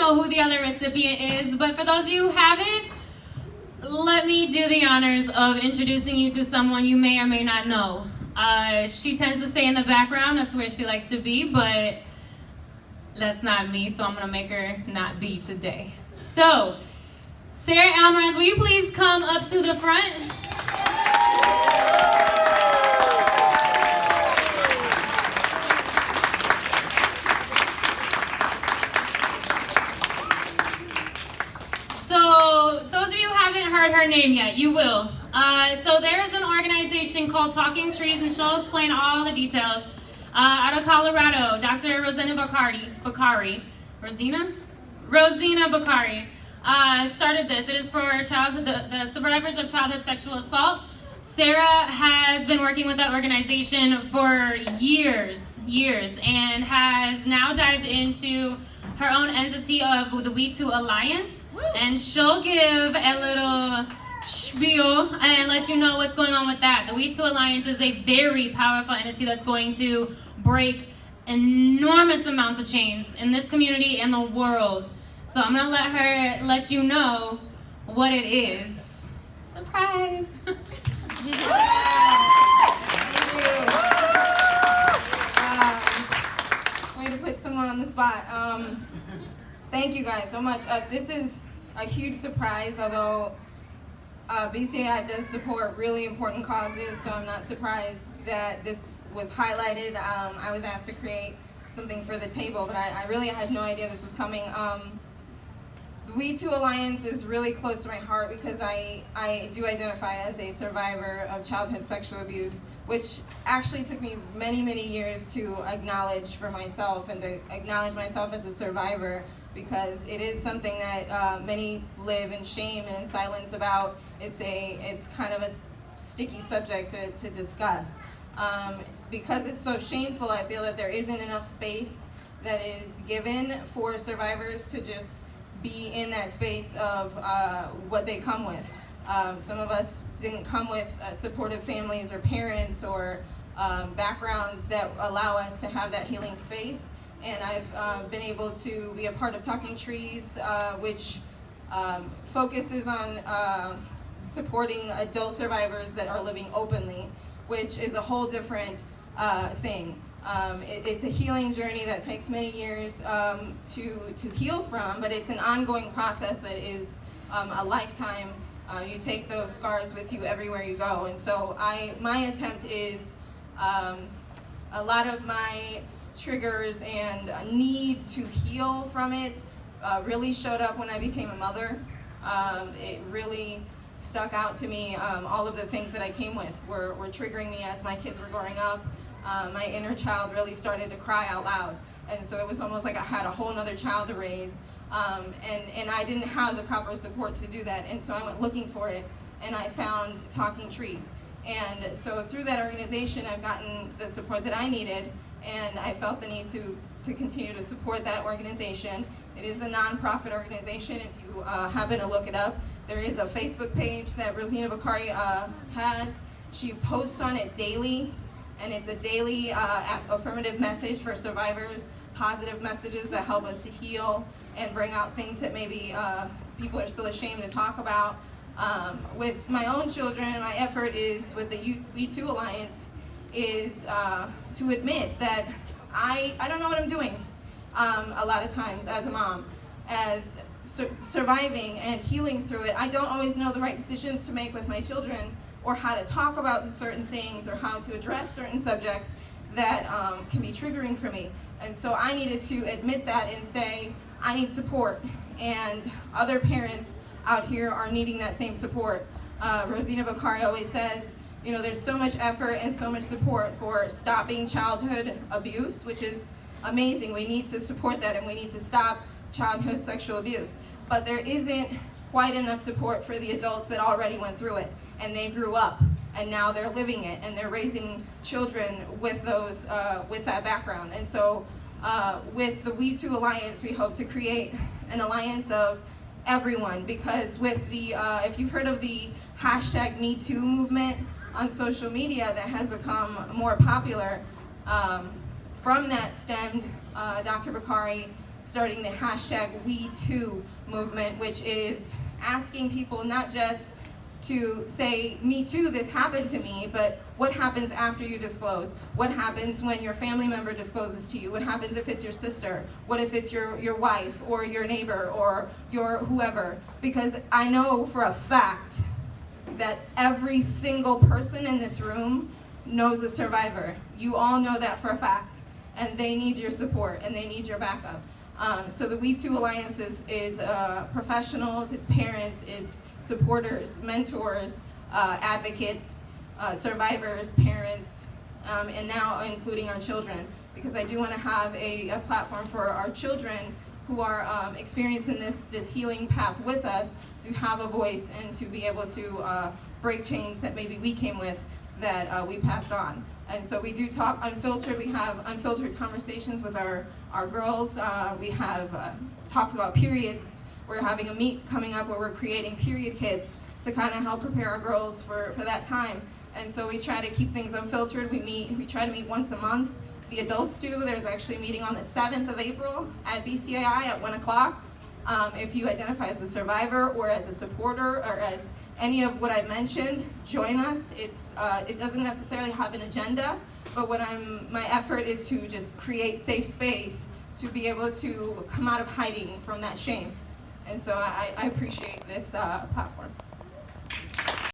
know who the other recipient is, but for those of you who haven't, let me do the honors of introducing you to someone you may or may not know. She tends to stay in the background, that's where she likes to be, but that's not me, so I'm gonna make her not be today. So, Sara Almaraz, will you please come up to the front? So, those of you who haven't heard her name yet, you will. So there is an organization called Talking Trees, and she'll explain all the details. Out of Colorado, Dr. Rosina Bakari started this. It is for the survivors of childhood sexual assault. Sara has been working with that organization for years, and has now dived into her own entity of the We2 Alliance, and she'll give a little spiel and let you know what's going on with that. The We2 Alliance is a very powerful entity that's going to break enormous amounts of chains in this community and the world. So I'm gonna let you know what it is. Surprise! Thank you. Way to put someone on the spot. Thank you guys so much. This is a huge surprise, although BCAI does support really important causes, so I'm not surprised that this was highlighted. I was asked to create something for the table, but I really had no idea this was coming. The We2 Alliance is really close to my heart because I do identify as a survivor of childhood sexual abuse, which actually took me many, many years to acknowledge for myself and to acknowledge myself as a survivor, because it is something that many live in shame and in silence about. It's kind of a sticky subject to discuss. Because it's so shameful, I feel that there isn't enough space that is given for survivors to just be in that space of what they come with. Some of us didn't come with supportive families or parents or backgrounds that allow us to have that healing space. And I've been able to be a part of Talking Trees, which focuses on supporting adult survivors that are living openly, which is a whole different thing. It's a healing journey that takes many years to heal from, but it's an ongoing process that is a lifetime. You take those scars with you everywhere you go. And so my attempt is a lot of my triggers and need to heal from it really showed up when I became a mother. It really stuck out to me. All of the things that I came with were triggering me as my kids were growing up. My inner child really started to cry out loud, and so it was almost like I had a whole other child to raise, and I didn't have the proper support to do that, and so I went looking for it, and I found Talking Trees. And so through that organization, I've gotten the support that I needed, and I felt the need to continue to support that organization. It is a nonprofit organization. If you happen to look it up, there is a Facebook page that Rosina Bakari has. She posts on it daily, and it's a daily affirmative message for survivors, positive messages that help us to heal and bring out things that maybe people are still ashamed to talk about. With my own children, my effort is with the We2 Alliance is to admit that I don't know what I'm doing a lot of times as a mom, as surviving and healing through it. I don't always know the right decisions to make with my children, or how to talk about certain things, or how to address certain subjects that can be triggering for me. And so I needed to admit that and say, I need support, and other parents out here are needing that same support. Rosina Bakari always says, you know, there's so much effort and so much support for stopping childhood abuse, which is amazing. We need to support that, and we need to stop childhood sexual abuse. But there isn't quite enough support for the adults that already went through it, and they grew up, and now they're living it, and they're raising children with those with that background. And so with the We2 Alliance, we hope to create an alliance of everyone, because with the if you've heard of the hashtag #MeToo movement on social media that has become more popular, from that stemmed Dr. Bakari starting the hashtag We2 movement, which is asking people not just to say, me too, this happened to me, but what happens after you disclose? What happens when your family member discloses to you? What happens if it's your sister? What if it's your wife or your neighbor or your whoever? Because I know for a fact that every single person in this room knows a survivor. You all know that for a fact, and they need your support and they need your backup. So the We2 Alliance is professionals, it's parents, it's supporters, mentors, advocates, survivors, parents, and now including our children, because I do want to have a platform for our children who are experiencing this healing path with us to have a voice and to be able to break chains that maybe we came with that we passed on. And so we do talk unfiltered. We have unfiltered conversations with our girls. We have talks about periods. We're having a meet coming up where we're creating period kits to kind of help prepare our girls for that time. And so we try to keep things unfiltered. We try to meet once a month. The adults do. There's actually a meeting on the 7th of April at BCAI at 1 o'clock. If you identify as a survivor or as a supporter or as any of what I mentioned, join us. It doesn't necessarily have an agenda, but my effort is to just create safe space to be able to come out of hiding from that shame. And so I appreciate this platform.